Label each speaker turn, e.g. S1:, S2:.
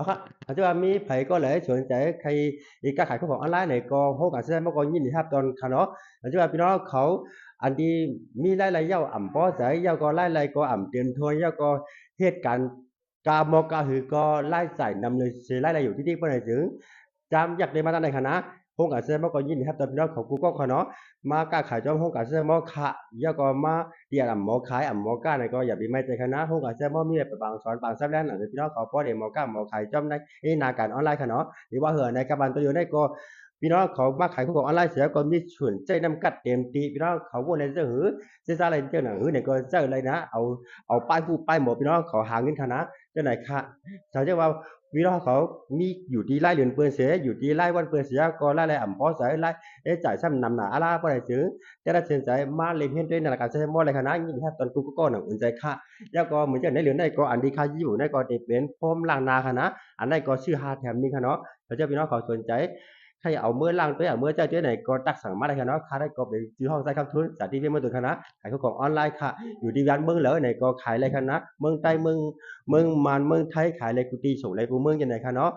S1: ครับเขาจะว่ามีไผก็เลยสนใจใครอีกการขายของออนไลน์เนี่ยก็โฮกันแสดงมาก็ยินดีรับตอนค่ะเนาะเขาจะว่าพี่น้องเขาอันที่มีหลายๆอย่างอ่ำป้อใจยาวก็หลายๆก็อ่ำเตรียมทวนยาวก็เหตุการณ์กามอกาหือก็ไล่ใส่นำเลยเสียหลายๆอยู่ที่เพิ่นให้ถึงจำอยากได้มาตั้งใดคะนะโฮกันแสดงมาก็ยินดีรับตอนพี่น้องเขากูก็ค่ะเนาะมาก้าขายจอมโฮกันแสดงมาคะยาวก็มาเดียอ่ำหมอขายอ่ำหมอก้าเนี่ยก็อย่าไปไม่ใจคะนะโฮกันแสดงมามีอะไรบางสอนบางซับแลนหลังพี่น้องเขาพอได้หมอก้าหมอขายจอมได้ นาการออนไลน์ค่ะเนาะหรือว่าเหือในกับบันตัวอยู่ได้ก็พี่น้องเขามาขายของออนไลน์เสียก็มีส่วนใจนำกัดเต็มตีพี่น้องเขาว่าในเจ้าหือเจ้าอะไรเจ้าหนังหือเนี่ยก็เจ้าอะไรนะเอาป้ายผู้ป้ายหมดพี่น้องเขาหาเงินค่ะนะเจ้าไหนค่ะเขาจะว่าพี่น้องเขามีอยู่ที่ไล่เดือนเปินเสียอยู่ที่ไล่วันเปินเสียก็ไล่อะไรอ่ำพอใส่ไล่จ่ายซ้ำนำหนาอะไรบ่ได้ซื้อแต่ละเส้นใจมาเล่นเฮ็ดด้วยในการใช้หมดเลยค่ะนะยิ่งถ้าตอนกูก็หนังอุ่นใจค่ะแล้วก็เหมือนจะในเหลือในก็อันที่ค่าอยู่ในก็ได้เป็นพรมล้างหน้าค่ะนะ อันนั้นก็ชื่อ5แถมนี้ค่ะเนาะถ้าเจ้าพี่น้องเขาสนใจใครเอามื้อล่างไปเอามื้อเจ้าเจ้าไหนก็ตักสั่งมาได้ค่ะเนาะค่าได้ก็ไปซื้อห้องใส่คำทุนจากที่เมืองตุนค่ะนะขายของออนไลน์ค่ะอยู่ที่ร้านเมืองเหลอไหนก็ขายเลยค่ะนะเมืองใต้เมืองมานเมืองไทยขายเลยกูตีส่งเลยกูเมืองจังได๋ค่ะเนาะ